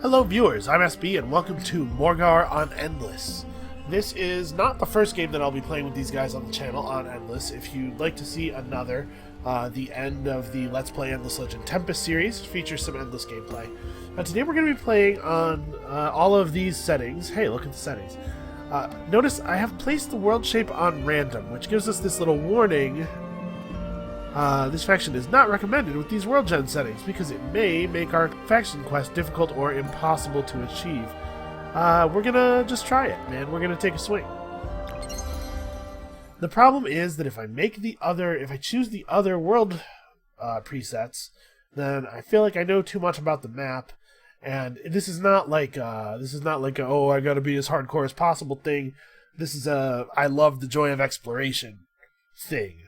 Hello viewers, I'm SB and welcome to Morgawr on Endless. This is not the first game that I'll be playing with these guys on the channel on Endless. If you'd like to see another, the end of the Let's Play Endless Legend Tempest series features some Endless gameplay. Today we're going to be playing on all of these settings. Hey, look at the settings. Notice I have placed the world shape on random, which gives us this little warning. This faction is not recommended with these world gen settings because it may make our faction quest difficult or impossible to achieve. We're gonna just try it, man. We're gonna take a swing. The problem is that if I choose the other world presets, then I feel like I know too much about the map, and this is not like oh, I gotta be as hardcore as possible thing. This is a I love the joy of exploration thing.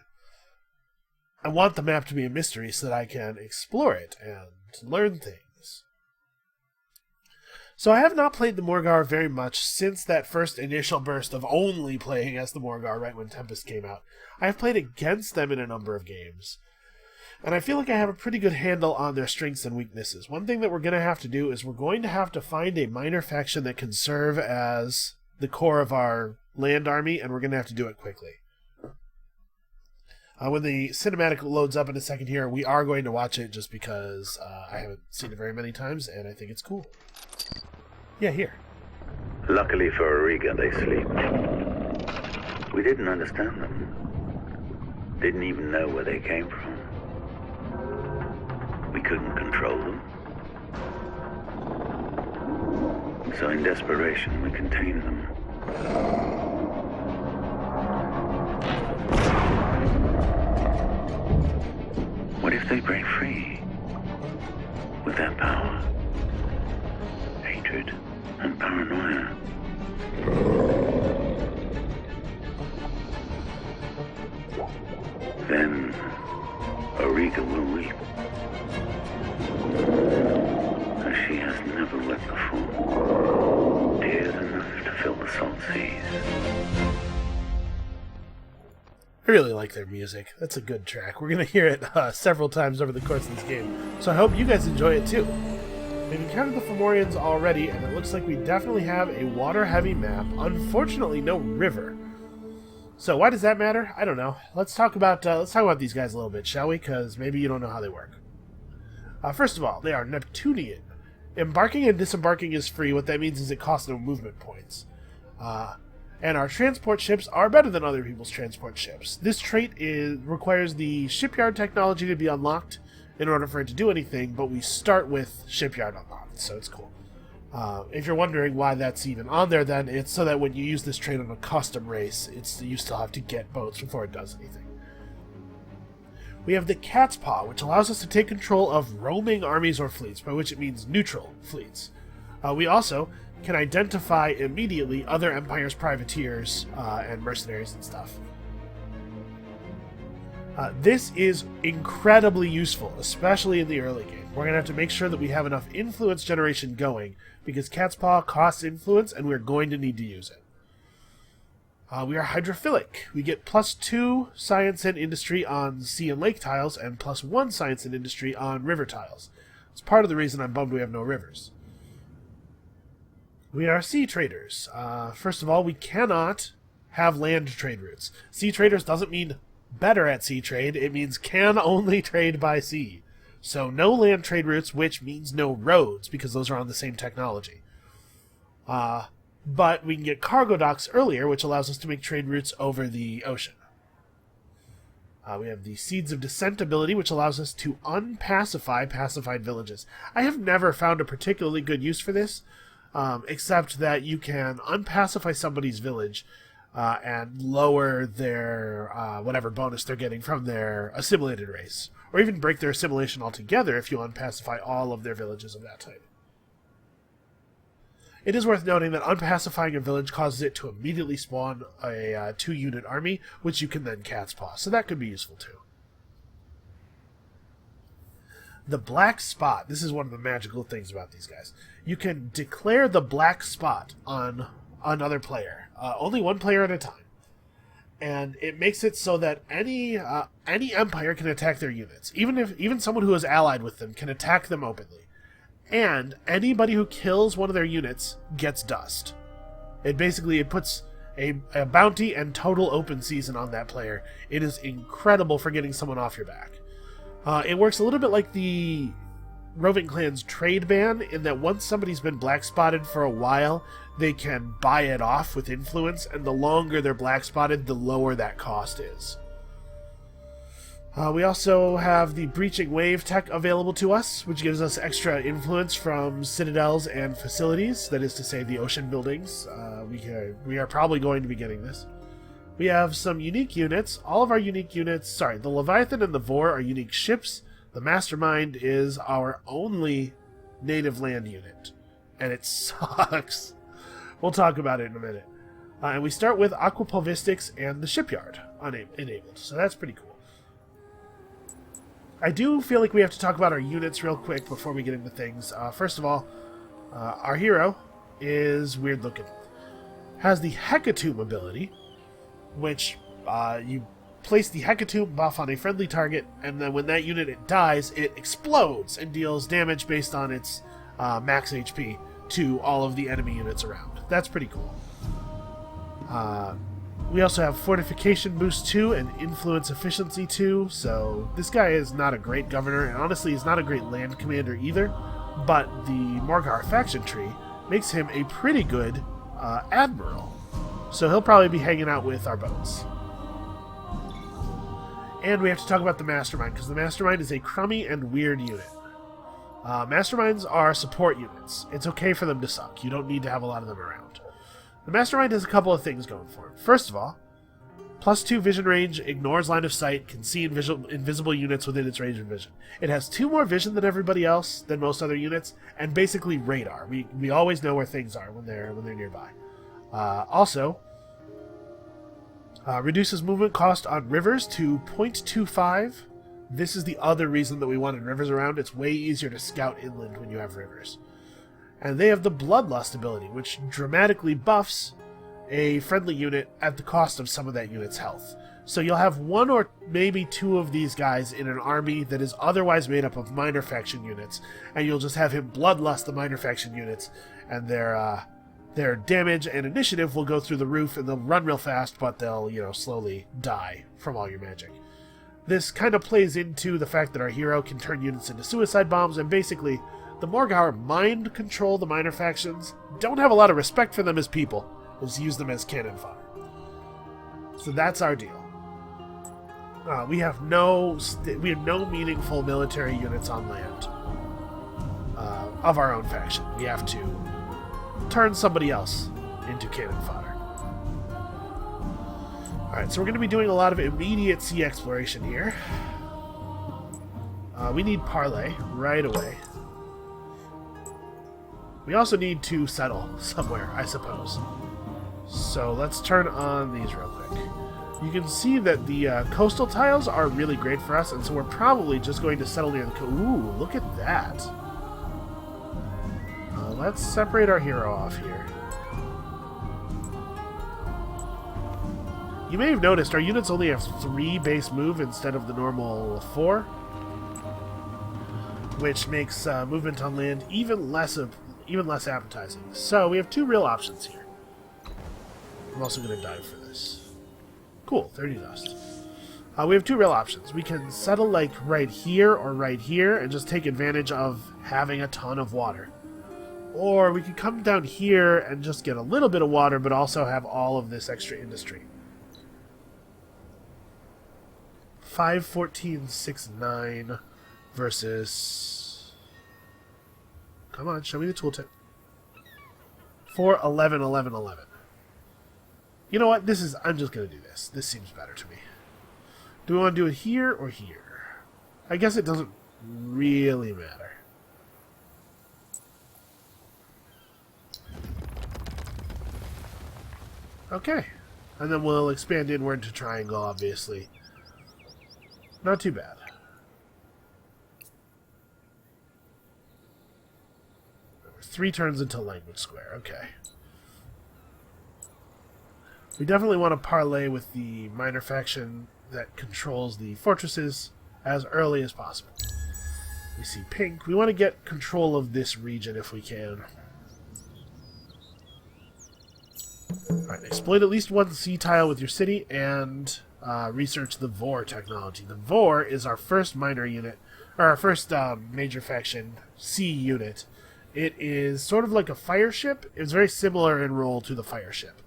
I want the map to be a mystery so that I can explore it and learn things. So I have not played the Morgawr very much since that first initial burst of only playing as the Morgawr right when Tempest came out. I have played against them in a number of games, and I feel like I have a pretty good handle on their strengths and weaknesses. One thing that we're going to have to do is we're going to have to find a minor faction that can serve as the core of our land army, and we're going to have to do it quickly. When the cinematic loads up in a second here, we are going to watch it just because I haven't seen it very many times, and I think it's cool. Yeah, here. Luckily for Riga, they sleep. We didn't understand them. Didn't even know where they came from. We couldn't control them. So in desperation, we contained them. What if they break free? With their power, hatred, and paranoia? Then, Riga will weep. As she has never wept before. Tears enough to fill the salt seas. I really like their music. That's a good track. We're going to hear it several times over the course of this game, so I hope you guys enjoy it too. We've encountered the Fomorians already, and it looks like we definitely have a water-heavy map. Unfortunately, no river. So why does that matter? I don't know. Let's talk about these guys a little bit, shall we? Because maybe you don't know how they work. First of all, they are Neptunian. Embarking and disembarking is free. What that means is it costs no movement points. And our transport ships are better than other people's transport ships. This trait requires the shipyard technology to be unlocked in order for it to do anything, but we start with shipyard unlocked, so it's cool. If you're wondering why that's even on there, then it's so that when you use this trait on a custom race, you still have to get boats before it does anything. We have the catspaw, which allows us to take control of roaming armies or fleets, by which it means neutral fleets. We also can identify immediately other Empire's privateers and mercenaries and stuff. This is incredibly useful, especially in the early game. We're going to have to make sure that we have enough influence generation going, because Catspaw costs influence, and we're going to need to use it. We are hydrophilic. We get +2 science and industry on sea and lake tiles, and +1 science and industry on river tiles. It's part of the reason I'm bummed we have no rivers. We are sea traders. First of all, we cannot have land trade routes. Sea traders doesn't mean better at sea trade. It means can only trade by sea. So no land trade routes, which means no roads, because those are on the same technology. But we can get cargo docks earlier, which allows us to make trade routes over the ocean. We have the Seeds of Descent ability, which allows us to unpacify pacified villages. I have never found a particularly good use for this, except that you can unpacify somebody's village and lower their whatever bonus they're getting from their assimilated race, or even break their assimilation altogether if you unpacify all of their villages of that type. It is worth noting that unpacifying a village causes it to immediately spawn a 2-unit army, which you can then catspaw, so that could be useful too. The black spot. This is one of the magical things about these guys. You can declare the black spot on another player, only one player at a time, and it makes it so that any empire can attack their units, even someone who is allied with them can attack them openly. and anybody who kills one of their units gets dust. It puts a bounty and total open season on that player. It is incredible for getting someone off your back. It works a little bit like the Roving Clan's trade ban, in that once somebody's been black spotted for a while, they can buy it off with influence, and the longer they're black spotted, the lower that cost is. We also have the Breaching Wave tech available to us, which gives us extra influence from citadels and facilities, that is to say the ocean buildings. We are probably going to be getting this. We have some unique units. All of our unique units, the Leviathan and the Vor are unique ships. The Mastermind is our only native land unit, and it sucks. We'll talk about it in a minute. And we start with Aquapulvistics and the Shipyard enabled, so that's pretty cool. I do feel like we have to talk about our units real quick before we get into things. First of all, our hero is weird looking. Has the Hecatomb ability, which you place the Hecatomb buff on a friendly target, and then when that unit dies, it explodes and deals damage based on its max HP to all of the enemy units around. That's pretty cool. We also have Fortification Boost 2 and Influence Efficiency 2, so this guy is not a great governor, and honestly he's not a great land commander either, but the Morgawr faction tree makes him a pretty good admiral, so he'll probably be hanging out with our boats. And we have to talk about the Mastermind, because the Mastermind is a crummy and weird unit. Masterminds are support units. It's okay for them to suck. You don't need to have a lot of them around. The Mastermind has a couple of things going for it. First of all, +2 vision range, ignores line of sight, can see invisible units within its range of vision. It has 2 more vision than everybody else, than most other units, and basically radar. We always know where things are when they're nearby. Also, reduces movement cost on rivers to 0.25. This is the other reason that we wanted rivers around. It's way easier to scout inland when you have rivers. And they have the Bloodlust ability, which dramatically buffs a friendly unit at the cost of some of that unit's health. So you'll have 1 or maybe 2 of these guys in an army that is otherwise made up of minor faction units, and you'll just have him bloodlust the minor faction units, and their damage and initiative will go through the roof, and they'll run real fast, but they'll, slowly die from all your magic. This kind of plays into the fact that our hero can turn units into suicide bombs, and basically, the Morgawr mind control the minor factions, don't have a lot of respect for them as people, just use them as cannon fodder. So that's our deal. We have no meaningful military units on land of our own faction. We have to turn somebody else into cannon fodder. Alright, so we're going to be doing a lot of immediate sea exploration here. We need parley right away. We also need to settle somewhere, I suppose. So let's turn on these real quick. You can see that the coastal tiles are really great for us, and so we're probably just going to settle near the coast. Ooh, look at that. Let's separate our hero off here. You may have noticed our units only have 3 base move instead of the normal 4, which makes movement on land even less appetizing. So we have 2 real options here. I'm also going to dive for this. Cool, 30 dust. We have 2 real options. We can settle like right here or right here and just take advantage of having a ton of water. Or we could come down here and just get a little bit of water, but also have all of this extra industry. 5-14-6-9 versus... Come on, show me the tooltip. 4-11-11-11. You know what? I'm just going to do this. This seems better to me. Do we want to do it here or here? I guess it doesn't really matter. Okay. And then we'll expand inward to triangle, obviously. Not too bad. We're 3 turns until language square. Okay. We definitely want to parlay with the minor faction that controls the fortresses as early as possible. We see pink. We want to get control of this region if we can. Alright, exploit at least one sea tile with your city and research the Vor technology. The Vor is our first minor unit, or our first major faction sea unit. It is sort of like a fire ship. It's very similar in role to the fire ship.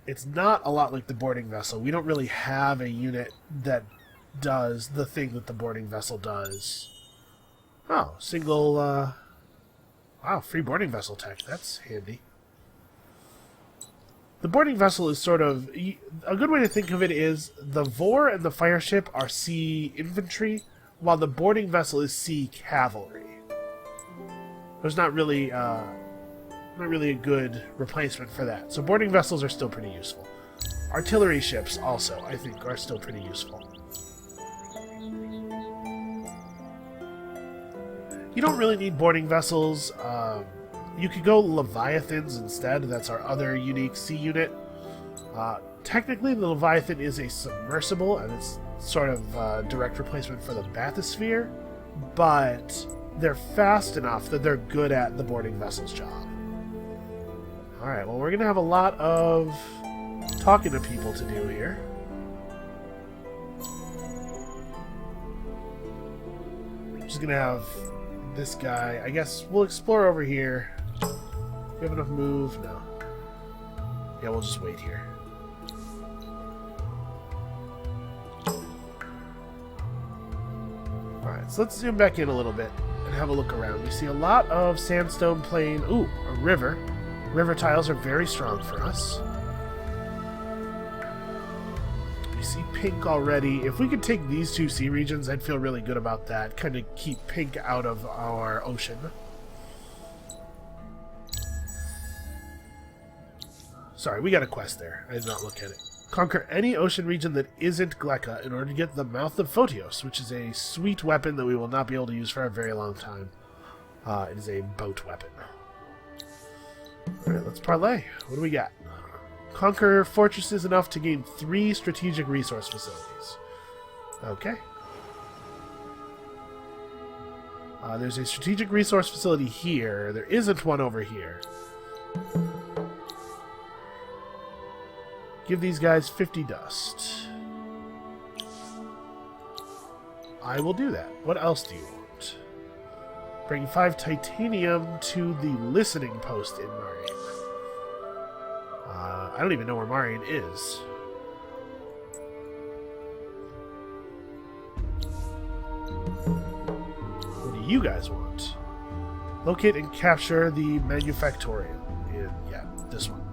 It's not a lot like the boarding vessel. We don't really have a unit that does the thing that the boarding vessel does. Oh, single... wow, free boarding vessel tech. That's handy. The boarding vessel is sort of... A good way to think of it is the Vor and the fire ship are sea infantry, while the boarding vessel is sea cavalry. There's not really a good replacement for that. So boarding vessels are still pretty useful. Artillery ships also, I think, are still pretty useful. You don't really need boarding vessels. You could go Leviathans instead. That's our other unique sea unit. Technically, the Leviathan is a submersible, and it's sort of a direct replacement for the bathysphere, but they're fast enough that they're good at the boarding vessel's job. Alright, well, we're going to have a lot of talking to people to do here. I'm just going to have this guy. I guess we'll explore over here. Do we have enough move? No. Yeah, we'll just wait here. Alright, so let's zoom back in a little bit and have a look around. We see a lot of sandstone plain. Ooh, a river. River tiles are very strong for us. We see pink already. If we could take these two sea regions, I'd feel really good about that. Kind of keep pink out of our ocean. Sorry, we got a quest there. I did not look at it. Conquer any ocean region that isn't Gleka in order to get the Mouth of Photios, which is a sweet weapon that we will not be able to use for a very long time. It is a boat weapon. Alright, let's parlay. What do we got? Conquer fortresses enough to gain 3 strategic resource facilities. Okay. There's a strategic resource facility here. There isn't one over here. Give these guys 50 dust. I will do that. What else do you want? Bring 5 titanium to the listening post in Marine. I don't even know where Marine is. What do you guys want? Locate and capture the manufactorial. Yeah, this one.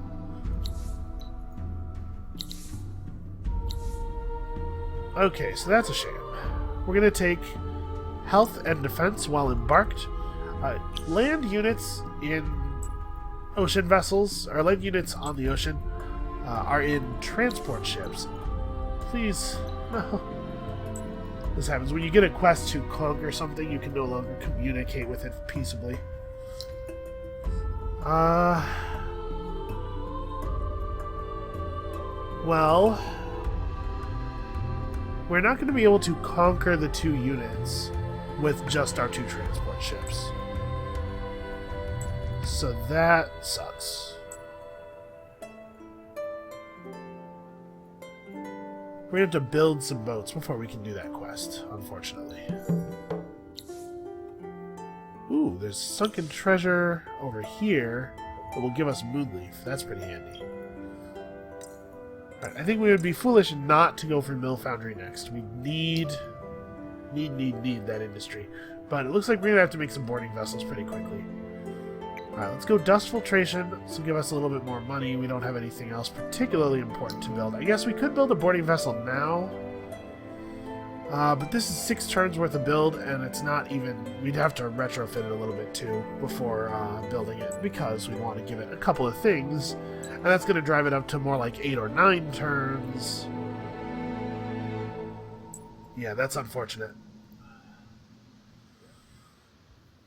Okay, so that's a shame. We're going to take health and defense while embarked. Land units in ocean vessels, or land units on the ocean, are in transport ships. Please, no. This happens when you get a quest to conquer something, you can no longer communicate with it peaceably. Well, we're not going to be able to conquer the 2 units with just our 2 transport ships. So that sucks. We're going to have to build some boats before we can do that quest, unfortunately. Ooh, there's sunken treasure over here that will give us Moonleaf. That's pretty handy. Right, I think we would be foolish not to go for Mill Foundry next. We need that industry. But it looks like we're going to have to make some boarding vessels pretty quickly. Alright, let's go Dust Filtration. This will give us a little bit more money. We don't have anything else particularly important to build. I guess we could build a boarding vessel now. But this is 6 turns worth of build, and it's not even... We'd have to retrofit it a little bit too before building it, because we want to give it a couple of things. And that's going to drive it up to more like 8 or 9 turns. Yeah, that's unfortunate.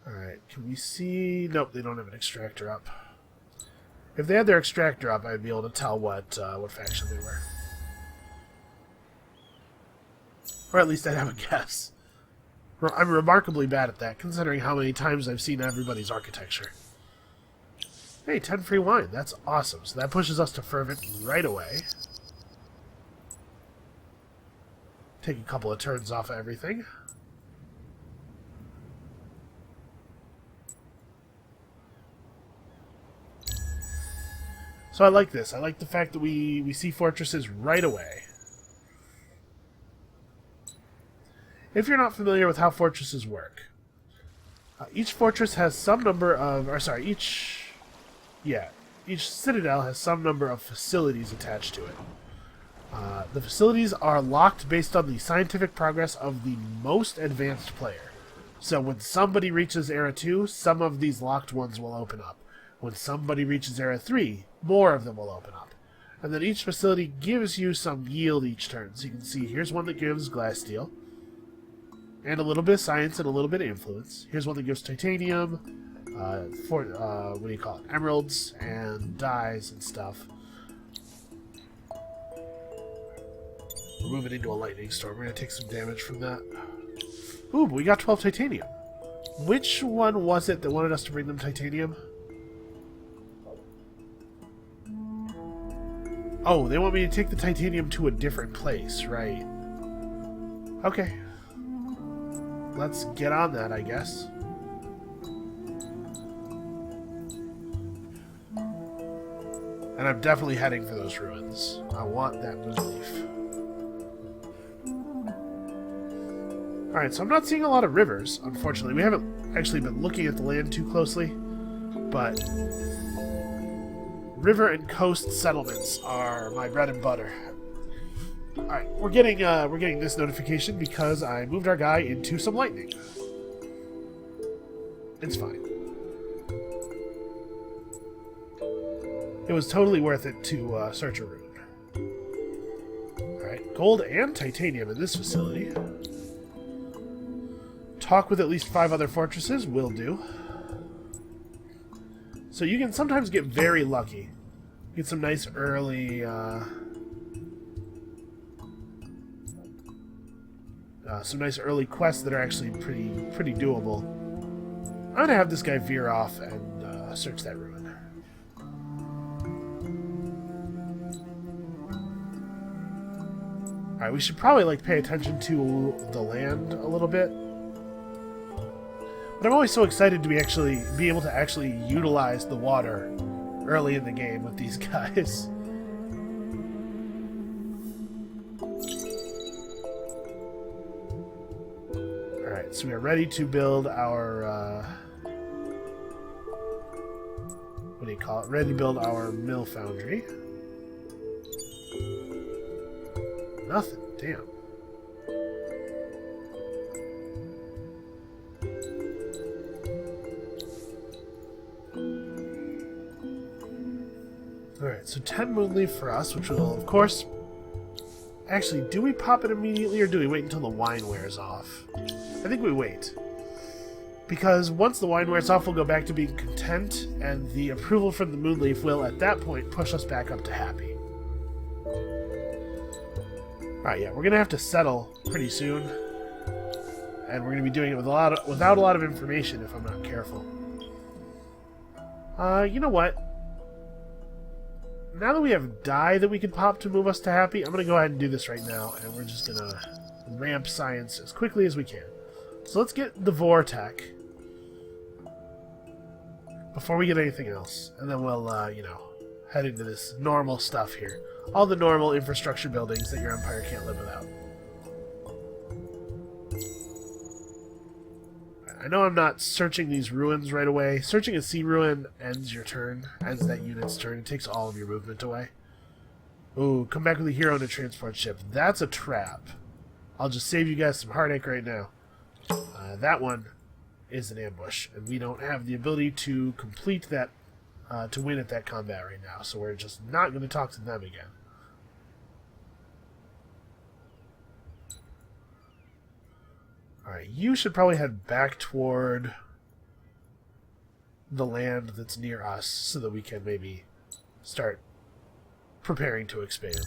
Alright, can we see... Nope, they don't have an extractor up. If they had their extractor up, I'd be able to tell what faction they were. Or at least I'd have a guess. I'm remarkably bad at that, considering how many times I've seen everybody's architecture. Hey, 10 free wine. That's awesome. So that pushes us to fervent right away. Take a couple of turns off of everything. So I like this. I like the fact that we see fortresses right away. If you're not familiar with how fortresses work, each fortress has some number of... each citadel has some number of facilities attached to it. The facilities are locked based on the scientific progress of the most advanced player. So when somebody reaches Era 2, some of these locked ones will open up. When somebody reaches Era 3, more of them will open up. And then each facility gives you some yield each turn. So you can see, here's one that gives glass steel, and a little bit of science and a little bit of influence. Here's one that gives titanium, emeralds and dyes and stuff. We're moving into a lightning storm. We're going to take some damage from that. Ooh, but we got 12 titanium. Which one was it that wanted us to bring them titanium? Oh, they want me to take the titanium to a different place, right? Okay. Let's get on that, I guess. And I'm definitely heading for those ruins. I want that moonleaf. Alright, so I'm not seeing a lot of rivers, unfortunately. We haven't actually been looking at the land too closely, but river and coast settlements are my bread and butter. Alright, we're getting this notification because I moved our guy into some lightning. It's fine. It was totally worth it to search a rune. Alright, gold and titanium in this facility. Talk with at least 5 other fortresses will do. So you can sometimes get very lucky. Get some nice early... some nice early quests that are actually pretty doable. I'm gonna have this guy veer off and search that ruin. Alright, we should probably pay attention to the land a little bit. But I'm always so excited to be able to actually utilize the water early in the game with these guys. Alright, so we are ready to build our, what do you call it? Ready to build our mill foundry. Nothing, damn. Alright, so 10 moonleaf for us, which will, of course... Actually, do we pop it immediately, or do we wait until the wine wears off? I think we wait. Because once the wine wears off, we'll go back to being content, and the approval from the moonleaf will, at that point, push us back up to happy. Alright, yeah, we're going to have to settle pretty soon. And we're going to be doing it without a lot of information if I'm not careful. You know what? Now that we have dye that we can pop to move us to happy, I'm going to go ahead and do this right now, and we're just going to ramp science as quickly as we can. So let's get the Vortech before we get anything else, and then we'll, head into this normal stuff here. All the normal infrastructure buildings that your empire can't live without. I know I'm not searching these ruins right away. Searching a sea ruin ends your turn, ends that unit's turn. It takes all of your movement away. Ooh, come back with a hero and a transport ship. That's a trap. I'll just save you guys some heartache right now. That one is an ambush, and we don't have the ability to complete that, to win at that combat right now, so we're just not going to talk to them again. Alright, you should probably head back toward the land that's near us so that we can maybe start preparing to expand.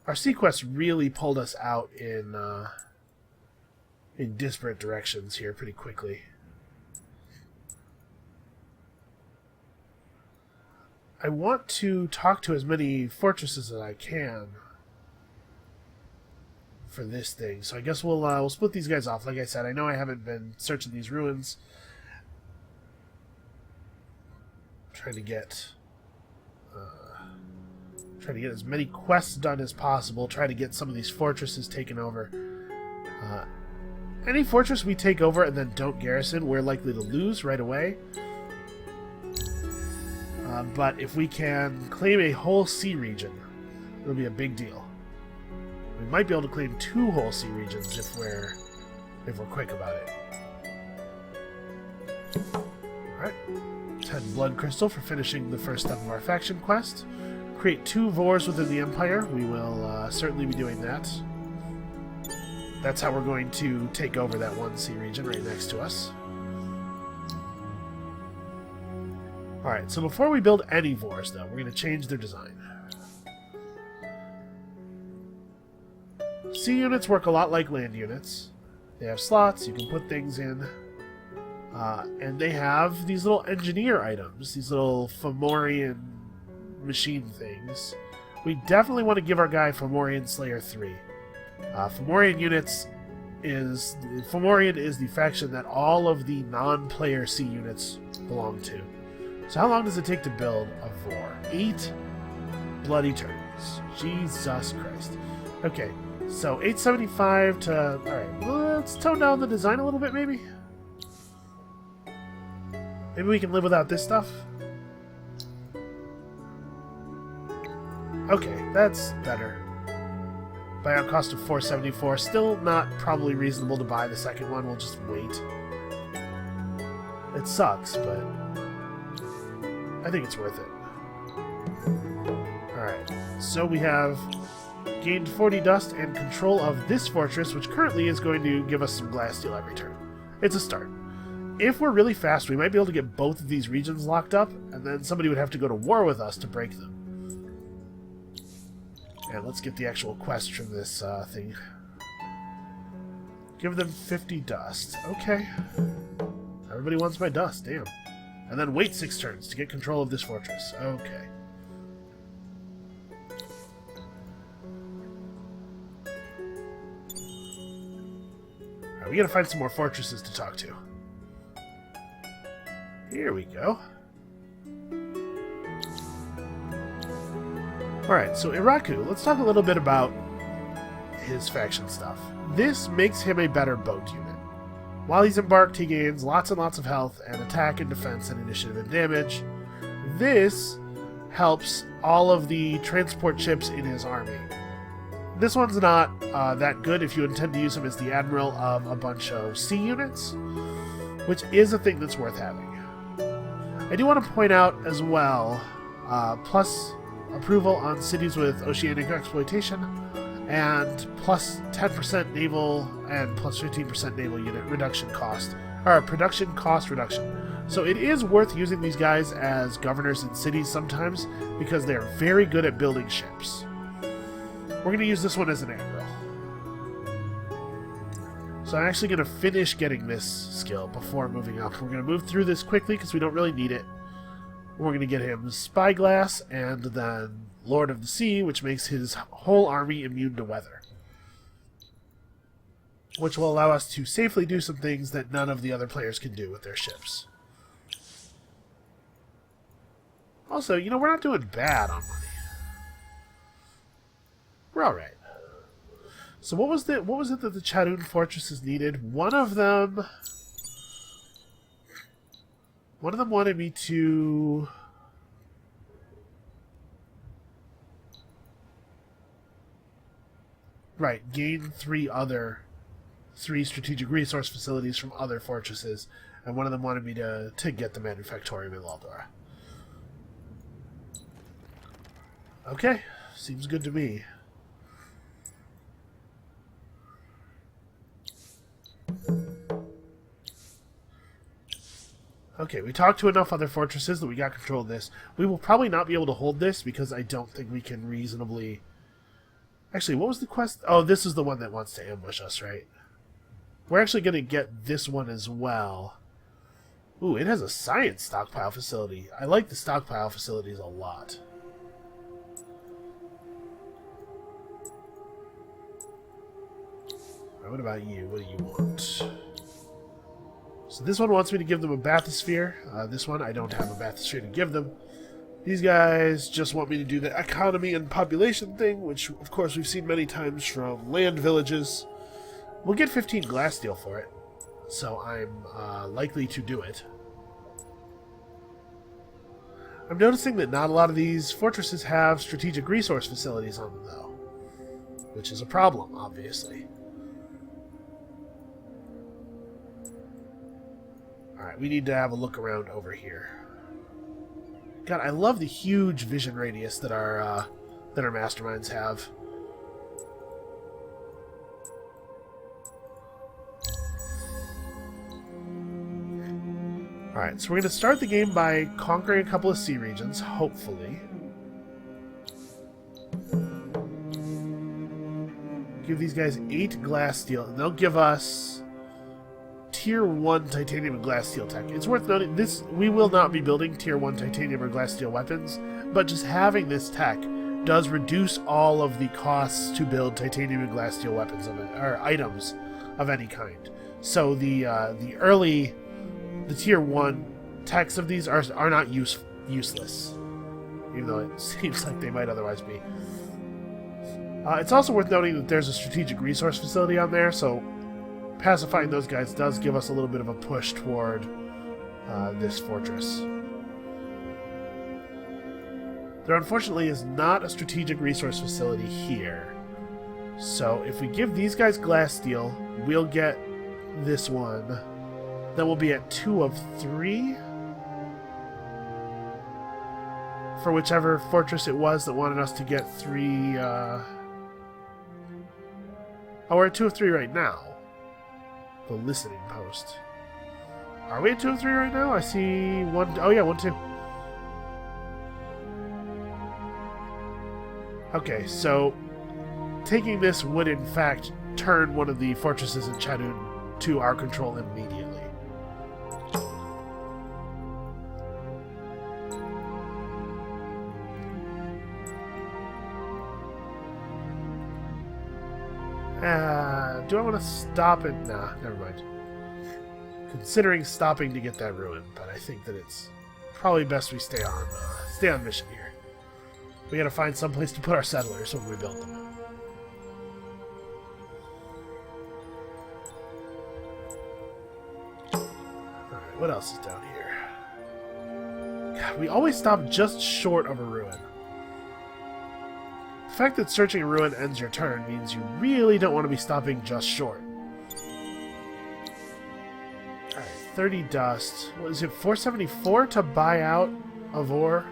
Our sequest really pulled us out in disparate directions here pretty quickly. I want to talk to as many fortresses as I can for this thing, so I guess we'll split these guys off. Like I said, I know I haven't been searching these ruins. Trying to get as many quests done as possible. Try to get some of these fortresses taken over. Any fortress we take over and then don't garrison, we're likely to lose right away. But if we can claim a whole sea region, it'll be a big deal. We might be able to claim 2 whole sea regions if we're quick about it. Alright. 10 blood crystal for finishing the first step of our faction quest. Create 2 Vors within the Empire. We will certainly be doing that. That's how we're going to take over that one sea region right next to us. Alright, so before we build any Vors, though, we're going to change their design. Sea units work a lot like land units. They have slots, you can put things in. And they have these little engineer items, these little Fomorian machine things. We definitely want to give our guy Fomorian Slayer 3. Fomorian is the faction that all of the non-player sea units belong to. So how long does it take to build a Vor? 8 bloody turns. Jesus Christ. Okay, so 875 to... Alright, well, let's tone down the design a little bit, maybe? Maybe we can live without this stuff? Okay, that's better. Buyout cost of 474. Still not probably reasonable to buy the second one. We'll just wait. It sucks, but I think it's worth it. Alright, so we have gained 40 dust and control of this fortress, which currently is going to give us some glass steel every turn. It's a start. If we're really fast, we might be able to get both of these regions locked up, and then somebody would have to go to war with us to break them. And let's get the actual quest from this thing. Give them 50 dust. Okay. Everybody wants my dust, damn. And then wait 6 turns to get control of this fortress. Okay. Alright, we gotta find some more fortresses to talk to. Here we go. Alright, so Iraku, let's talk a little bit about his faction stuff. This makes him a better boat unit. While he's embarked, he gains lots and lots of health and attack and defense and initiative and damage. This helps all of the transport ships in his army. This one's not that good if you intend to use him as the admiral of a bunch of sea units, which is a thing that's worth having. I do want to point out as well, plus approval on cities with oceanic exploitation, and plus 10% naval and plus 15% naval unit reduction cost, or production cost reduction. So it is worth using these guys as governors in cities sometimes, because they're very good at building ships. We're going to use this one as an admiral. So I'm actually going to finish getting this skill before moving up. We're going to move through this quickly because we don't really need it. We're going to get him Spyglass and then Lord of the Sea, which makes his whole army immune to weather. Which will allow us to safely do some things that none of the other players can do with their ships. Also, you know, we're not doing bad on money. We're alright. So what was it that the Chadun fortresses needed? One of them wanted me to... Right, gain 3 strategic resource facilities from other fortresses, and one of them wanted me to get the Manufactorium in Laldora. Okay, seems good to me. Okay, we talked to enough other fortresses that we got control of this. We will probably not be able to hold this because I don't think we can reasonably Actually, what was the quest? Oh, this is the one that wants to ambush us, right? We're actually going to get this one as well. Ooh, it has a science stockpile facility. I like the stockpile facilities a lot. Right, what about you? What do you want? So this one wants me to give them a bathysphere. This one, I don't have a bathysphere to give them. These guys just want me to do the economy and population thing, which, of course, we've seen many times from land villages. We'll get 15 glass steel for it, so I'm likely to do it. I'm noticing that not a lot of these fortresses have strategic resource facilities on them, though, which is a problem, obviously. Alright, we need to have a look around over here. God, I love the huge vision radius that our masterminds have. Alright, so we're going to start the game by conquering a couple of sea regions, hopefully. Give these guys 8 glass steel, and they'll give us Tier 1 titanium and glass steel tech. It's worth noting, we will not be building Tier 1 titanium or glass steel weapons, but just having this tech does reduce all of the costs to build titanium and glass steel weapons or items of any kind. So the Tier 1 techs of these are not useless, even though it seems like they might otherwise be. It's also worth noting that there's a strategic resource facility on there, so pacifying those guys does give us a little bit of a push toward this fortress. There unfortunately is not a strategic resource facility here. So if we give these guys glass steel, we'll get this one. Then we'll be at 2 of 3. For whichever fortress it was that wanted us to get 3... Oh, we're at 2 of 3 right now. The listening post. Are we at 2 of 3 right now? I see 1... Oh yeah, 1, 2. Okay, so taking this would in fact turn one of the fortresses in Chadun to our control immediately. Do I want to stop it? Nah, never mind. Considering stopping to get that ruin, but I think that it's probably best we stay on mission here. We gotta find some place to put our settlers when we build them. Alright, what else is down here? God, we always stop just short of a ruin. The fact that searching a ruin ends your turn means you really don't want to be stopping just short. Alright, 30 dust. What is it, 474 to buy out of ore?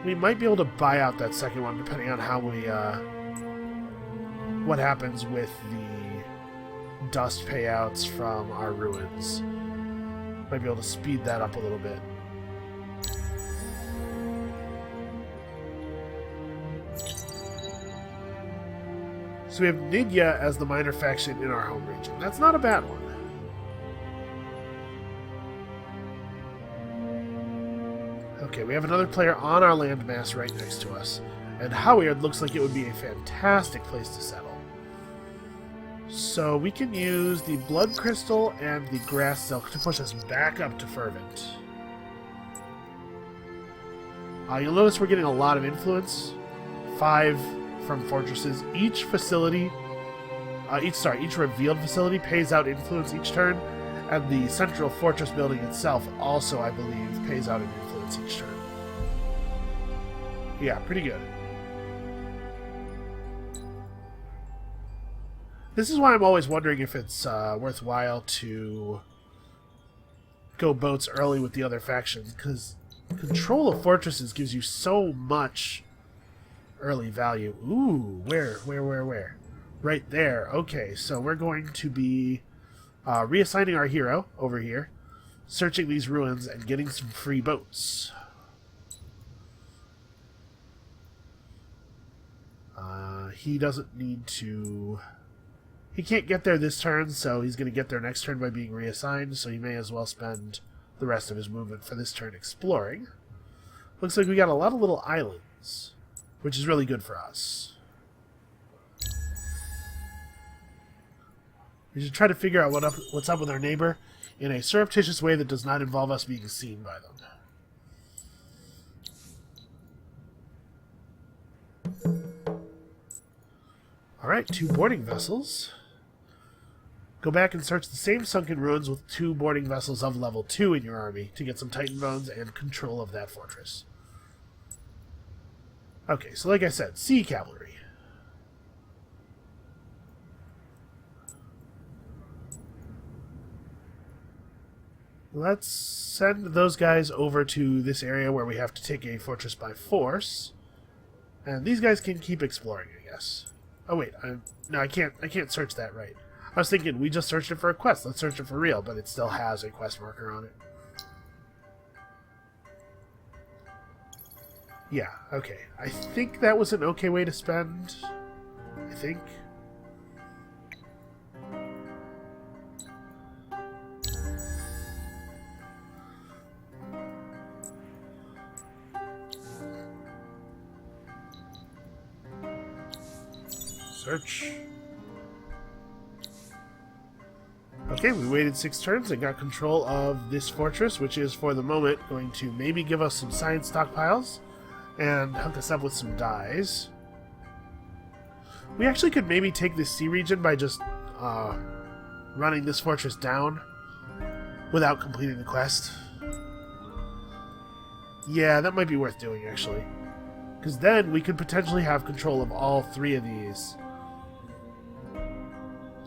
We might be able to buy out that second one depending on how we, what happens with the dust payouts from our ruins. Might be able to speed that up a little bit. So we have Nidya as the minor faction in our home region. That's not a bad one. Okay, we have another player on our landmass right next to us. And Howard looks like it would be a fantastic place to settle. So we can use the Blood Crystal and the Grass Silk to push us back up to Fervent. You'll notice we're getting a lot of influence. 5 from fortresses. Each facility, each revealed facility pays out influence each turn, and the central fortress building itself also, I believe, pays out an influence each turn. Yeah, pretty good. This is why I'm always wondering if it's worthwhile to go boats early with the other factions, because control of fortresses gives you so much early value. Ooh, where? Right there. Okay, so we're going to be reassigning our hero over here. searching these ruins and getting some free boats. He doesn't need to... He can't get there this turn, so he's going to get there next turn by being reassigned, so he may as well spend the rest of his movement for this turn exploring. Looks like we got a lot of little islands, which is really good for us. We should try to figure out what's up with our neighbor in a surreptitious way that does not involve us being seen by them. Alright, 2 boarding vessels. Go back and search the same sunken ruins with 2 boarding vessels of level 2 in your army to get some Titan bones and control of that fortress. Okay, so like I said, sea cavalry. Let's send those guys over to this area where we have to take a fortress by force. And these guys can keep exploring, I guess. Oh wait, no, I can't search that right. I was thinking we just searched it for a quest. Let's search it for real, but it still has a quest marker on it. Yeah, okay. I think that was an okay way to spend. I think. Search. Okay, we waited 6 turns and got control of this fortress, which is, for the moment, going to maybe give us some science stockpiles and hook us up with some dyes. We actually could maybe take this sea region by just running this fortress down without completing the quest. Yeah, that might be worth doing, actually. Because then we could potentially have control of all 3 of these.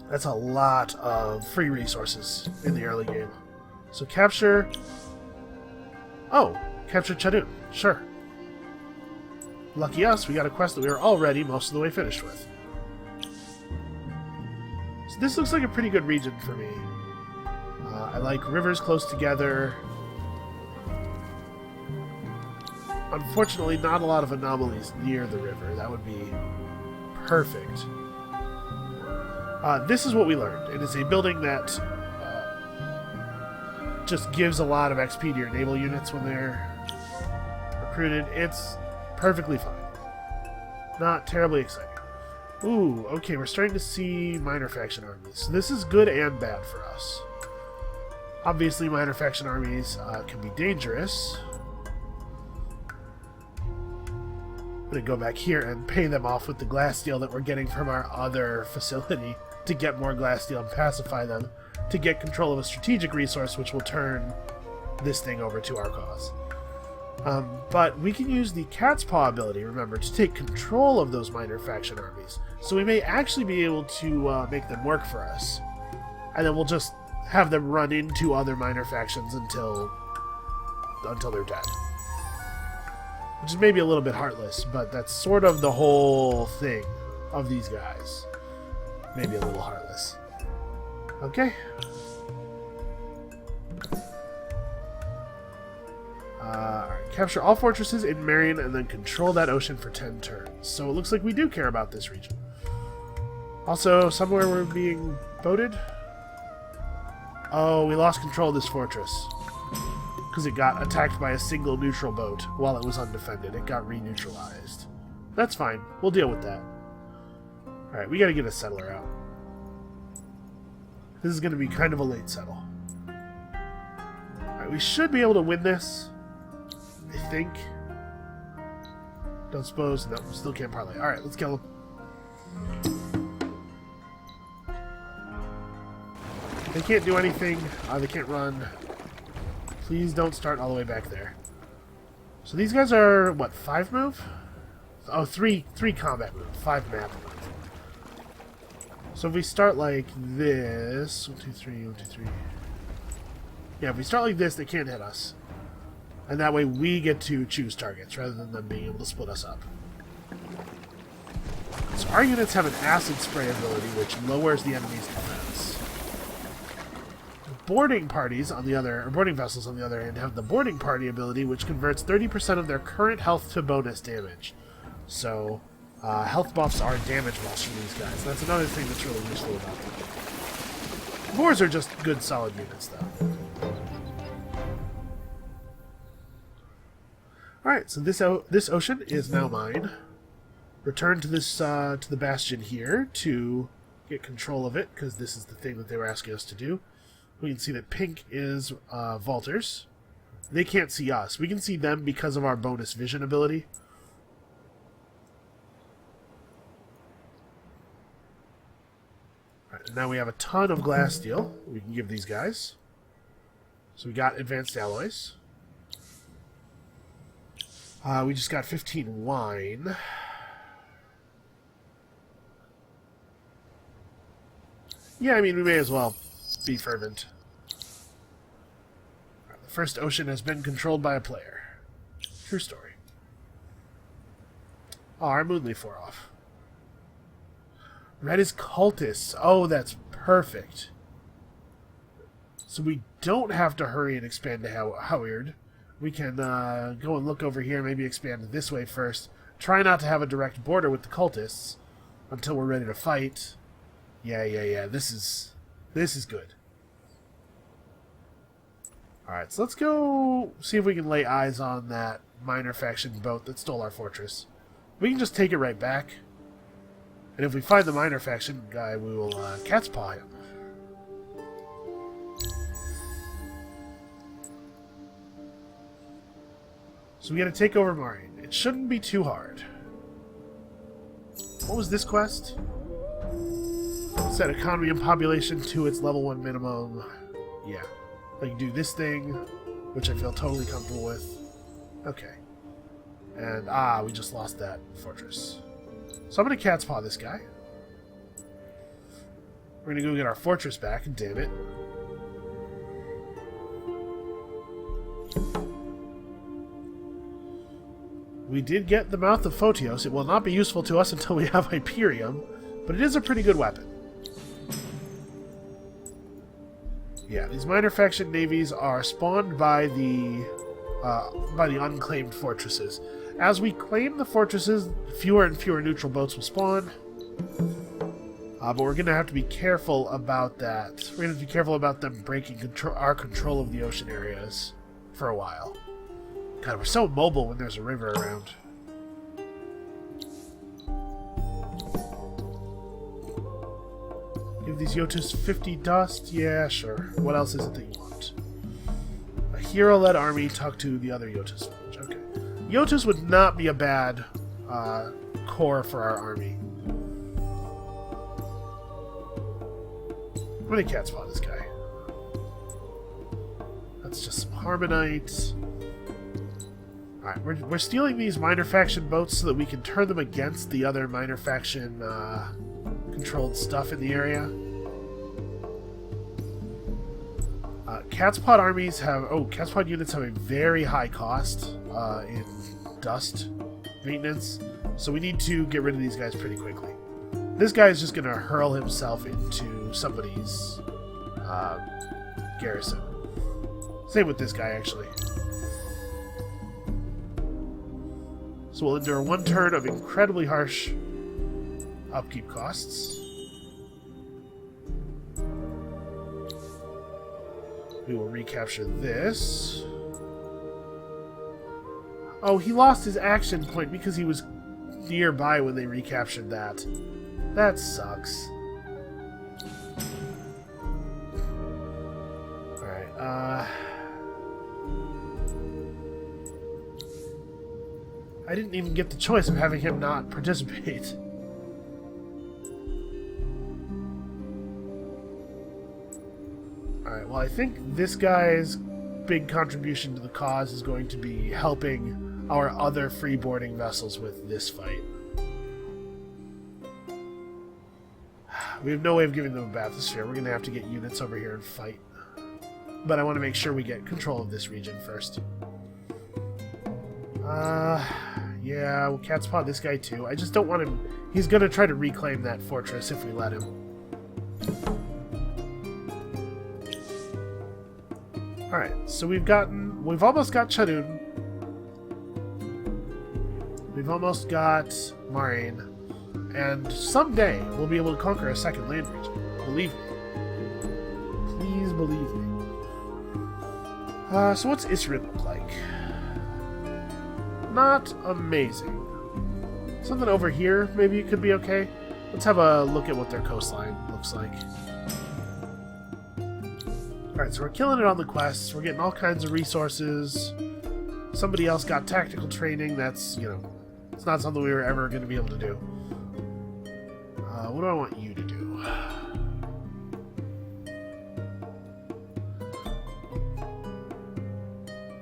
That's a lot of free resources in the early game. So capture... Oh, capture Chadun. Sure. Lucky us, we got a quest that we were already most of the way finished with. So this looks like a pretty good region for me. I like rivers close together. Unfortunately, not a lot of anomalies near the river. That would be perfect. This is what we learned. It is a building that just gives a lot of XP to your naval units when they're recruited. It's perfectly fine. Not terribly exciting. Ooh, okay, we're starting to see minor faction armies. So this is good and bad for us. Obviously, minor faction armies can be dangerous. I'm going to go back here and pay them off with the glass steel that we're getting from our other facility to get more glass steel and pacify them to get control of a strategic resource which will turn this thing over to our cause. But we can use the catspaw ability, remember, to take control of those minor faction armies. So we may actually be able to make them work for us. And then we'll just have them run into other minor factions until they're dead. Which is maybe a little bit heartless, but that's sort of the whole thing of these guys. Maybe a little heartless. Okay. Alright, capture all fortresses in Marion and then control that ocean for 10 turns. So it looks like we do care about this region. Also, somewhere we're being boated. Oh, we lost control of this fortress. Because it got attacked by a single neutral boat while it was undefended. It got re-neutralized. That's fine. We'll deal with that. Alright, we gotta get a settler out. This is gonna be kind of a late settle. Alright, we should be able to win this. I think. Don't suppose. No, still can't parlay. Alright, let's kill him. They can't do anything. They can't run. Please don't start all the way back there. So these guys are, what, 5 move? Oh, 3 combat move, 5 map move. So if we start like this, 1, 2, 3, 1, 2, 3. Yeah, if we start like this, they can't hit us. And that way we get to choose targets rather than them being able to split us up. So our units have an acid spray ability which lowers the enemy's defense. boarding parties on the other, or boarding vessels on the other end, have the boarding party ability, which converts 30% of their current health to bonus damage. So, health buffs are damage buffs for these guys. That's another thing that's really useful about them. Boars are just good, solid units, though. Alright, so this ocean is now mine. Return to this to the bastion here to get control of it, because this is the thing that they were asking us to do. We can see that pink is vaulters. They can't see us. We can see them because of our bonus vision ability. Alright, and now we have a ton of glass steel we can give these guys. So we got advanced alloys. We just got 15 wine. Yeah, I mean, we may as well be fervent. Right, the first ocean has been controlled by a player. True story. Oh, our Moonleaf wore off. Red is cultists. Oh, that's perfect. So we don't have to hurry and expand to Howard. We can go and look over here, maybe expand this way first. Try not to have a direct border with the cultists until we're ready to fight. Yeah. This is good. Alright, so let's go see if we can lay eyes on that minor faction boat that stole our fortress. We can just take it right back. And if we find the minor faction guy, we will catspaw him. So we gotta take over Marine. It shouldn't be too hard. What was this quest? Set economy and population to its level 1 minimum. Yeah. I can do this thing, which I feel totally comfortable with. Okay. And, we just lost that fortress. So I'm gonna catspaw this guy. We're gonna go get our fortress back, and damn it. We did get the Mouth of Photios. It will not be useful to us until we have Hyperium, but it is a pretty good weapon. Yeah, these minor faction navies are spawned by the unclaimed fortresses. As we claim the fortresses, fewer and fewer neutral boats will spawn. But we're going to have to be careful about that. We're going to have to be careful about them breaking our control of the ocean areas for a while. God, we're so mobile when there's a river around. Give these Yotus 50 dust? Yeah, sure. What else is it that you want? A hero-led army, talk to the other Yotus village. Okay. Yotus would not be a bad core for our army. I'm gonna catspaw this guy. That's just some Harmonite. Alright, we're stealing these minor faction boats so that we can turn them against the other minor faction controlled stuff in the area. Catspod armies have... Oh, catspod units have a very high cost in dust maintenance, so we need to get rid of these guys pretty quickly. This guy is just going to hurl himself into somebody's garrison. Same with this guy, actually. So we'll endure one turn of incredibly harsh upkeep costs. We will recapture this. Oh, he lost his action point because he was nearby when they recaptured that. That sucks. Alright, I didn't even get the choice of having him not participate. Alright, well I think this guy's big contribution to the cause is going to be helping our other freeboarding vessels with this fight. We have no way of giving them a bathysphere. We're going to have to get units over here and fight. But I want to make sure we get control of this region first. Yeah, we'll catspaw this guy too. I just don't want him... He's going to try to reclaim that fortress if we let him. Alright, so we've almost got Chadun. We've almost got Marine. And someday we'll be able to conquer a second land region. Believe me. Please believe me. So what's Isrid look like? Not amazing. Something over here, maybe it could be okay. Let's have a look at what their coastline looks like. Alright, so we're killing it on the quests. We're getting all kinds of resources. Somebody else got tactical training. That's, you know, it's not something we were ever going to be able to do. What do I want you to do?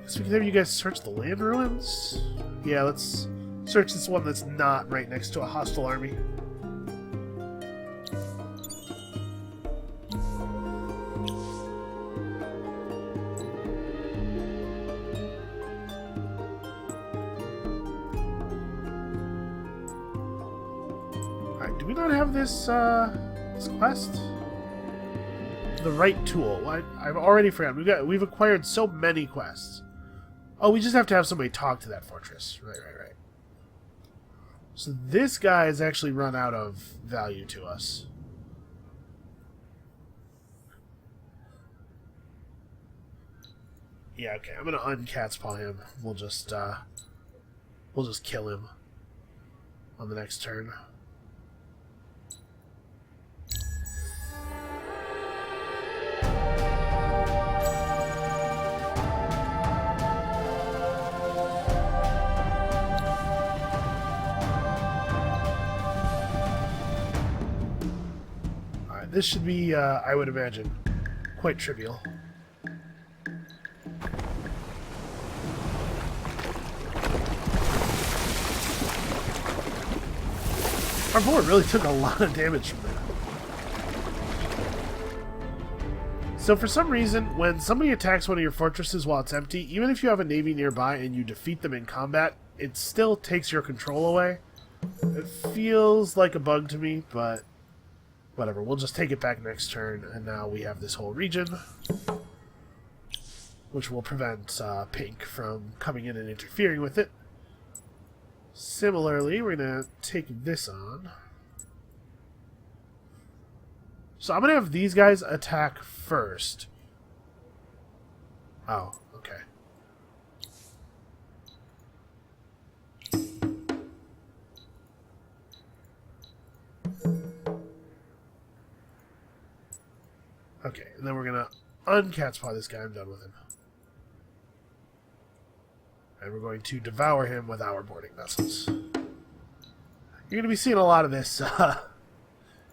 Guess we can have you guys search the land ruins? Yeah, let's search this one that's not right next to a hostile army. Alright, do we not have this, this quest? The right tool. I've already forgotten. We've acquired so many quests. Oh, we just have to have somebody talk to that fortress. Right. So this guy has actually run out of value to us. Yeah, okay. I'm gonna uncatspaw him. We'll just kill him on the next turn. This should be, I would imagine, quite trivial. Our board really took a lot of damage from that. So for some reason, when somebody attacks one of your fortresses while it's empty, even if you have a navy nearby and you defeat them in combat, it still takes your control away. It feels like a bug to me, but whatever, we'll just take it back next turn, and now we have this whole region, which will prevent Pink from coming in and interfering with it. Similarly, we're going to take this on. So I'm going to have these guys attack first. Oh, okay. Okay, and then we're going to uncatspaw this guy. I'm done with him. And we're going to devour him with our boarding vessels. You're going to be seeing a lot of this,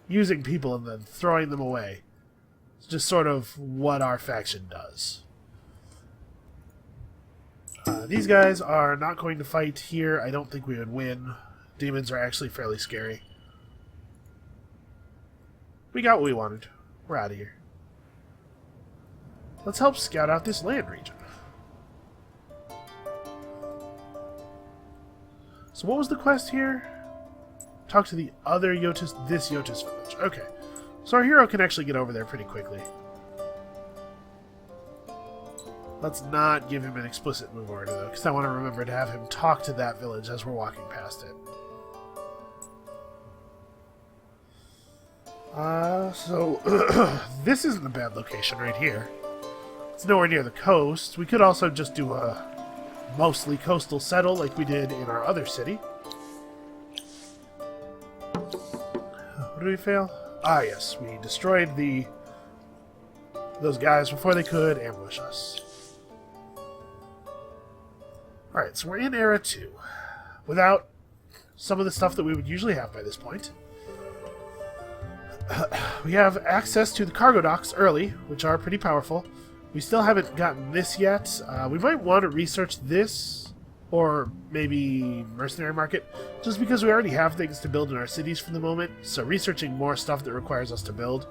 using people and then throwing them away. It's just sort of what our faction does. These guys are not going to fight here. I don't think we would win. Demons are actually fairly scary. We got what we wanted. We're out of here. Let's help scout out this land region. So what was the quest here? Talk to the other Yotis, this Yotis village. Okay. So our hero can actually get over there pretty quickly. Let's not give him an explicit move order, though, because I want to remember to have him talk to that village as we're walking past it. So this isn't a bad location right here. It's nowhere near the coast. We could also just do a mostly coastal settle like we did in our other city. What did we fail? Ah, yes. We destroyed those guys before they could ambush us. Alright, so we're in Era 2. Without some of the stuff that we would usually have by this point. We have access to the cargo docks early, which are pretty powerful. We still haven't gotten this yet. We might want to research this, or maybe Mercenary Market, just because we already have things to build in our cities for the moment, so researching more stuff that requires us to build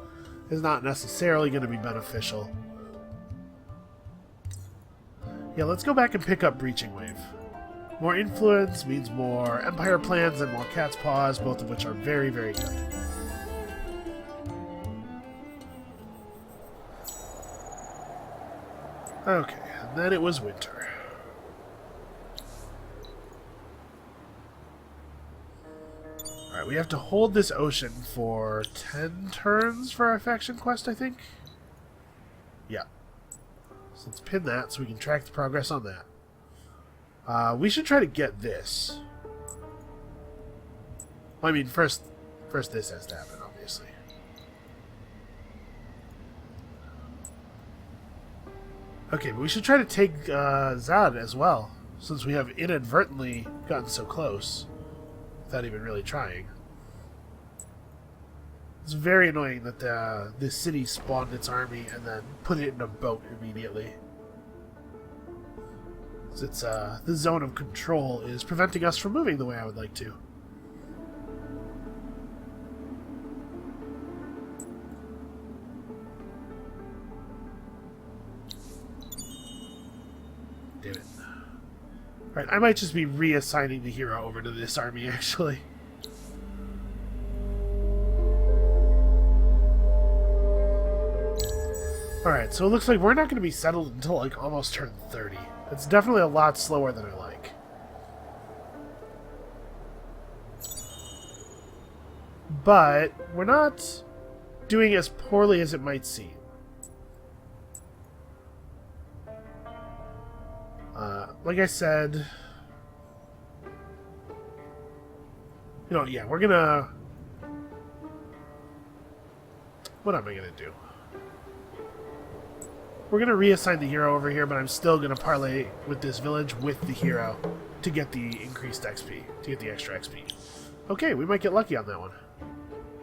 is not necessarily going to be beneficial. Yeah, let's go back and pick up Breaching Wave. More influence means more Empire plans and more catspaws, both of which are very, very good. Okay, and then it was winter. Alright, we have to hold this ocean for 10 turns for our faction quest, I think? Yeah. So let's pin that so we can track the progress on that. We should try to get this. Well, I mean, first this has to happen, obviously. Okay, but we should try to take Zad as well, since we have inadvertently gotten so close without even really trying. It's very annoying that this city spawned its army and then put it in a boat immediately. It's the zone of control is preventing us from moving the way I would like to. Damn it. Alright, I might just be reassigning the hero over to this army, actually. Alright, so it looks like we're not going to be settled until, like, almost turn 30. It's definitely a lot slower than I like. But we're not doing as poorly as it might seem. Like I said, you know, yeah, we're gonna... What am I gonna do? We're gonna reassign the hero over here, but I'm still gonna parlay with this village with the hero to get the increased XP, to get the extra XP. Okay, we might get lucky on that one.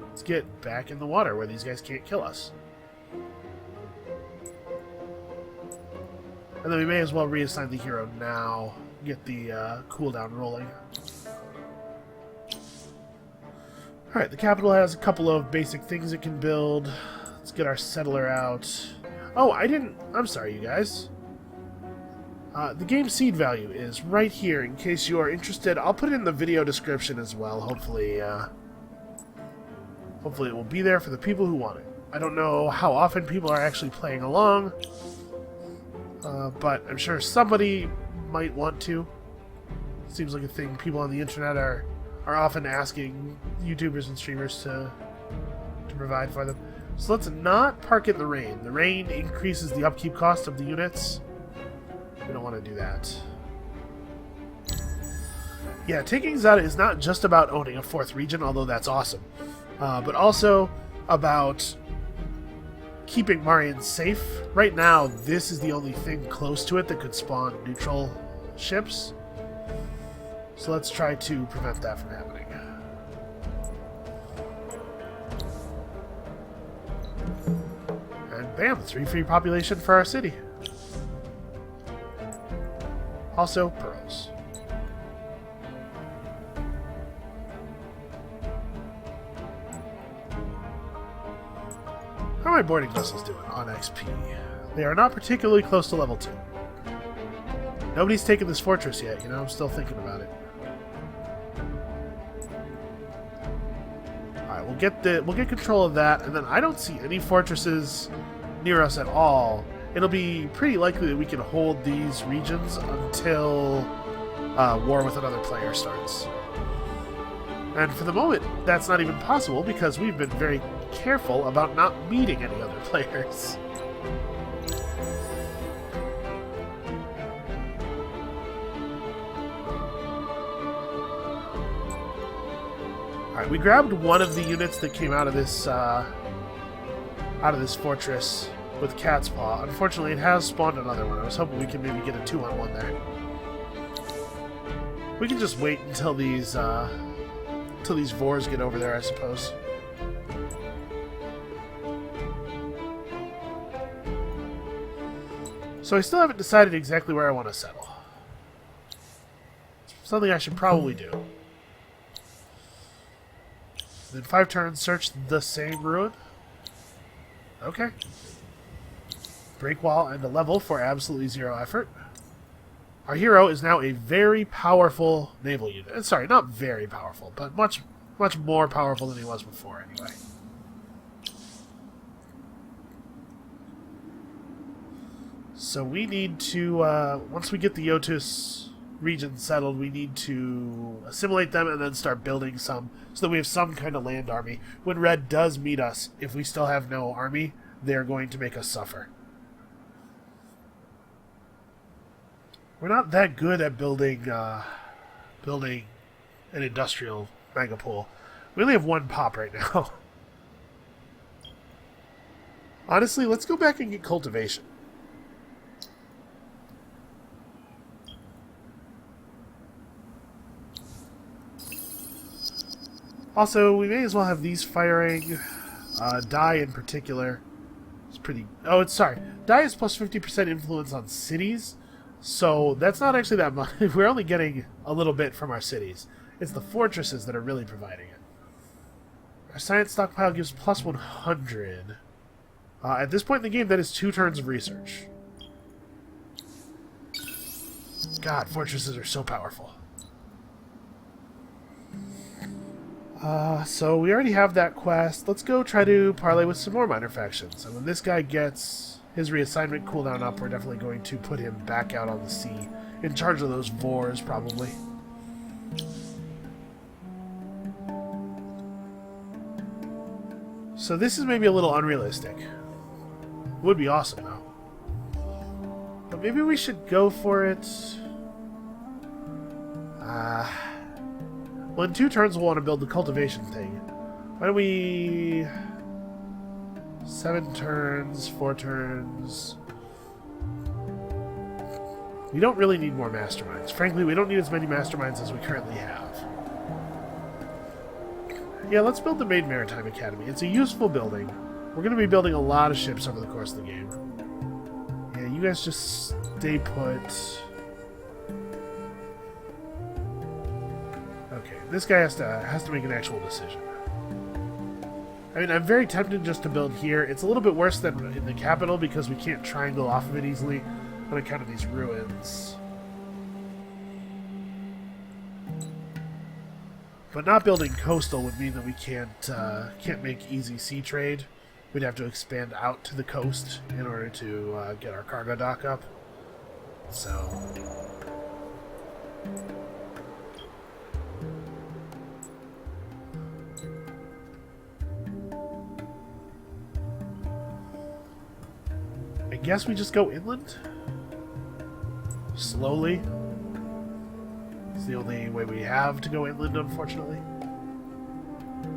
Let's get back in the water where these guys can't kill us. And then we may as well reassign the hero now, get the cooldown rolling. Alright, the capital has a couple of basic things it can build. Let's get our settler out. Oh, I'm sorry, you guys. The game seed value is right here in case you are interested. I'll put it in the video description as well. Hopefully it will be there for the people who want it. I don't know how often people are actually playing along. But I'm sure somebody might want to. Seems like a thing people on the internet are often asking YouTubers and streamers to provide for them. So let's not park in the rain. The rain increases the upkeep cost of the units. We don't want to do that. Yeah, taking Zada is not just about owning a 4th region, although that's awesome. But also about keeping Marian safe. Right now, this is the only thing close to it that could spawn neutral ships. So let's try to prevent that from happening. And bam, 3 free population for our city. Also, pearls. How are my boarding vessels doing on XP? They are not particularly close to level 2. Nobody's taken this fortress yet, you know, I'm still thinking about it. Alright, we'll get control of that, and then I don't see any fortresses near us at all. It'll be pretty likely that we can hold these regions until war with another player starts. And for the moment, that's not even possible because we've been very careful about not meeting any other players. Alright, we grabbed one of the units that came out of this fortress with catspaw. Unfortunately, it has spawned another one. I was hoping we could maybe get a 2-on-1 there. We can just wait until these Vors get over there, I suppose. So I still haven't decided exactly where I want to settle. Something I should probably do. Then 5 turns, search the same ruin. Okay. Break wall and a level for absolutely 0 effort. Our hero is now a very powerful naval unit. Sorry, not very powerful, but much more powerful than he was before, anyway. So we need to, once we get the Yotus region settled, we need to assimilate them and then start building some so that we have some kind of land army. When Red does meet us, if we still have no army, they're going to make us suffer. We're not that good at building an industrial megapool. We only have one pop right now. Honestly, let's go back and get cultivation. Also, we may as well have these firing. Dye in particular is pretty... Oh, it's sorry. Dye is plus 50% influence on cities. So that's not actually that much. We're only getting a little bit from our cities. It's the fortresses that are really providing it. Our science stockpile gives plus 100. At this point in the game, that is 2 turns of research. God, fortresses are so powerful. So we already have that quest. Let's go try to parlay with some more minor factions. And when this guy gets his reassignment cooldown up, we're definitely going to put him back out on the sea. In charge of those Vors, probably. So this is maybe a little unrealistic. Would be awesome, though. But maybe we should go for it. Well, in 2 turns we'll want to build the cultivation thing. Why don't we... 7 turns, 4 turns... We don't really need more masterminds. Frankly, we don't need as many masterminds as we currently have. Yeah, let's build the Maid Maritime Academy. It's a useful building. We're going to be building a lot of ships over the course of the game. Yeah, you guys just stay put. Okay, this guy has to make an actual decision. I mean, I'm very tempted just to build here. It's a little bit worse than in the capital because we can't triangle off of it easily on account of these ruins. But not building coastal would mean that we can't make easy sea trade. We'd have to expand out to the coast in order to get our cargo dock up. So... I guess we just go inland? Slowly? It's the only way we have to go inland, unfortunately.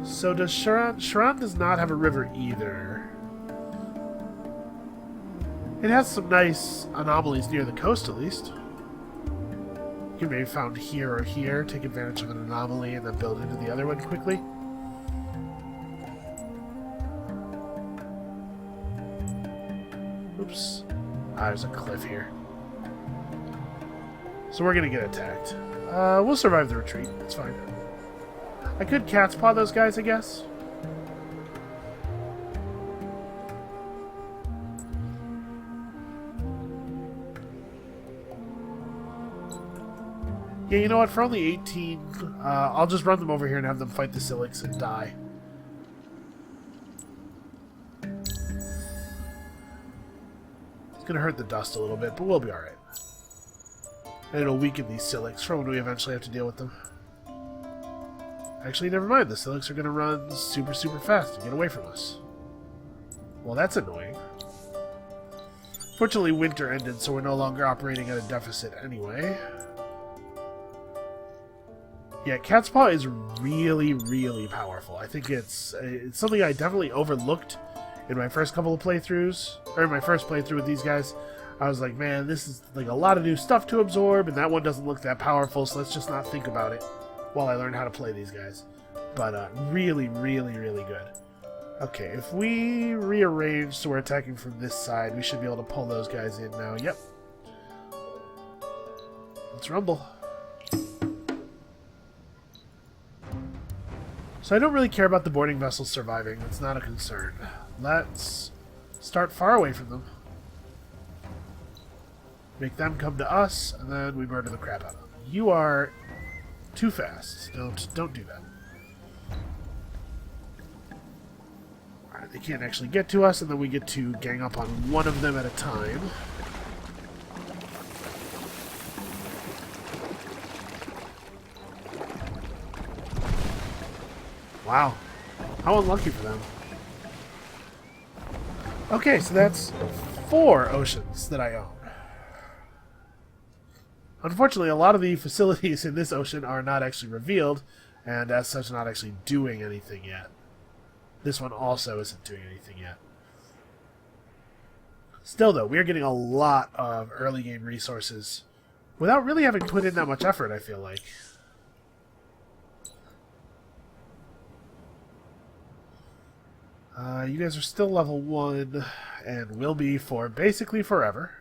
So does Sharon? Sharon does not have a river either. It has some nice anomalies near the coast, at least. You can maybe be found here or here, take advantage of an anomaly, and then build into the other one quickly. Oops. Ah, there's a cliff here. So we're gonna get attacked. We'll survive the retreat. It's fine. I could catspaw those guys, I guess. Yeah, you know what? For only 18, I'll just run them over here and have them fight the Silix and die. It's gonna hurt the dust a little bit, but we'll be alright. And it'll weaken these Silix for when we eventually have to deal with them. Actually, never mind. The Silix are going to run super, super fast and get away from us. Well, that's annoying. Fortunately, winter ended, so we're no longer operating at a deficit anyway. Yeah, Catspaw is really, really powerful. I think it's something I definitely overlooked in my first couple of playthroughs, or in my first playthrough with these guys. I was like, man, this is like a lot of new stuff to absorb, and that one doesn't look that powerful, so let's just not think about it while I learn how to play these guys. But really, really, really good. Okay, if we rearrange so we're attacking from this side, we should be able to pull those guys in now. Yep. Let's rumble. So I don't really care about the boarding vessels surviving. It's not a concern. Let's start far away from them. Make them come to us, and then we murder the crap out of them. You are too fast. Don't do that. Alright, they can't actually get to us, and then we get to gang up on one of them at a time. Wow. How unlucky for them. Okay, so that's 4 oceans that I own. Unfortunately, a lot of the facilities in this ocean are not actually revealed, and as such not actually doing anything yet. This one also isn't doing anything yet. Still, though, we are getting a lot of early game resources without really having put in that much effort, I feel like. You guys are still level 1 and will be for basically forever.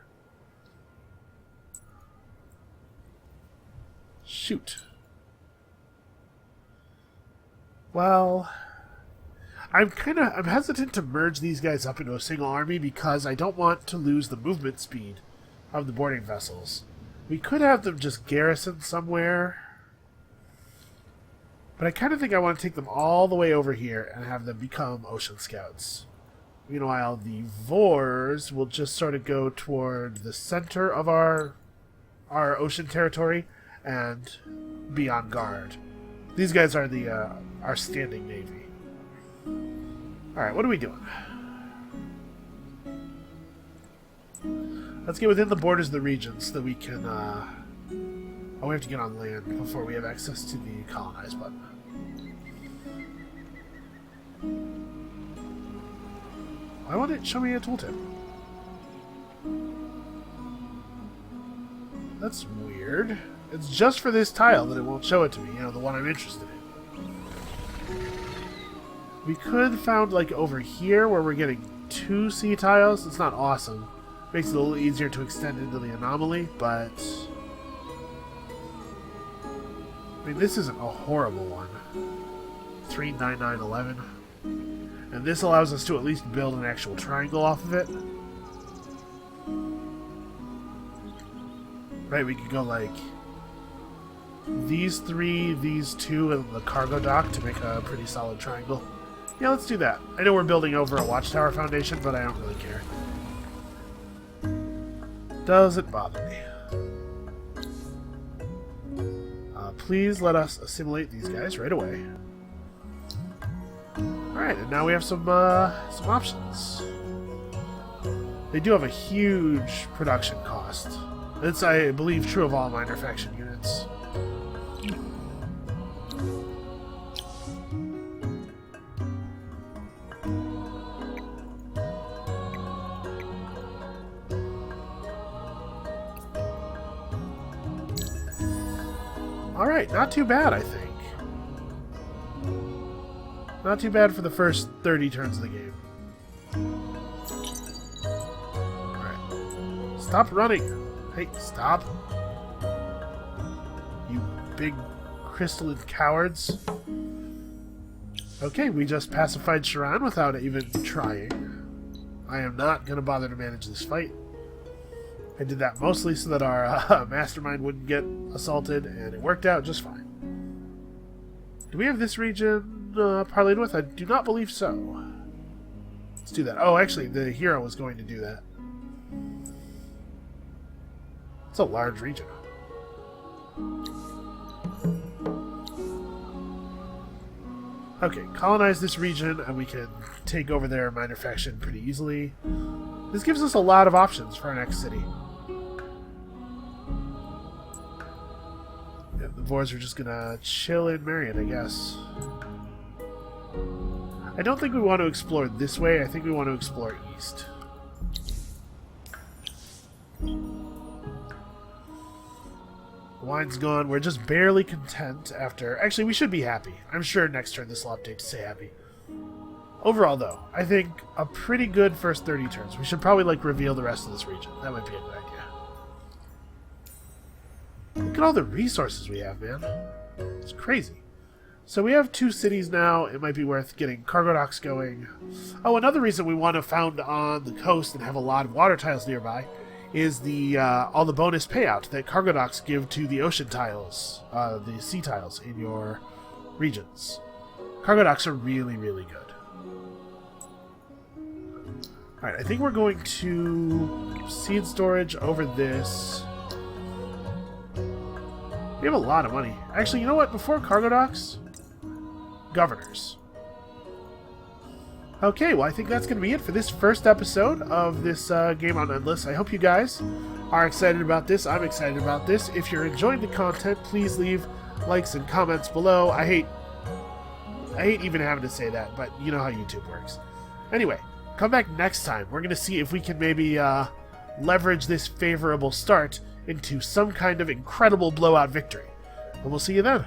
Shoot. Well, I'm hesitant to merge these guys up into a single army because I don't want to lose the movement speed of the boarding vessels. We could have them just garrison somewhere, but I kind of think I want to take them all the way over here and have them become ocean scouts. Meanwhile, the Vors will just sort of go toward the center of our ocean territory and be on guard. These guys are our standing navy. Alright, what are we doing? Let's get within the borders of the region so that we can... Oh, we have to get on land before we have access to the colonize button. Why won't it show me a tooltip? That's weird. It's just for this tile that it won't show it to me, the one I'm interested in. We could found, like, over here where we're getting 2 sea tiles. It's not awesome. Makes it a little easier to extend into the anomaly, but... I mean, this isn't a horrible one. 39911. And this allows us to at least build an actual triangle off of it. Right, we could go like these 3, these 2, and the cargo dock to make a pretty solid triangle. Yeah, let's do that. I know we're building over a watchtower foundation, but I don't really care. Doesn't bother me. Please let us assimilate these guys right away. Alright, and now we have some options. They do have a huge production cost. It's, I believe, true of all minor faction units. Alright, not too bad, I think. Not too bad for the first 30 turns of the game. Alright. Stop running! Hey, stop. You big crystalline cowards. Okay, we just pacified Sharan without even trying. I am not going to bother to manage this fight. I did that mostly so that our mastermind wouldn't get assaulted, and it worked out just fine. Do we have this region parlayed with? I do not believe so. Let's do that. Oh, actually, the hero was going to do that. It's a large region. Okay, colonize this region, and we can take over their minor faction pretty easily. This gives us a lot of options for our next city. Yeah, the Vors are just gonna chill in Marion, I guess. I don't think we want to explore this way. I think we want to explore east. The wine's gone. We're just barely content after... Actually, we should be happy. I'm sure next turn this will update to say happy. Overall, though, I think a pretty good first 30 turns. We should probably, like, reveal the rest of this region. That might be a good idea. Look at all the resources we have, man. It's crazy. So we have 2 cities now. It might be worth getting cargo docks going. Oh, another reason we want to found on the coast and have a lot of water tiles nearby is the all the bonus payout that cargo docks give to the ocean tiles, the sea tiles in your regions. Cargo docks are really, really good. Alright, I think we're going to seed storage over this. We have a lot of money. Actually, you know what? Before cargo docks, governors. Okay, well, I think that's going to be it for this first episode of this game on Endless. I hope you guys are excited about this. I'm excited about this. If you're enjoying the content, please leave likes and comments below. I hate even having to say that, but you know how YouTube works. Anyway, come back next time. We're going to see if we can maybe leverage this favorable start into some kind of incredible blowout victory. And we'll see you then.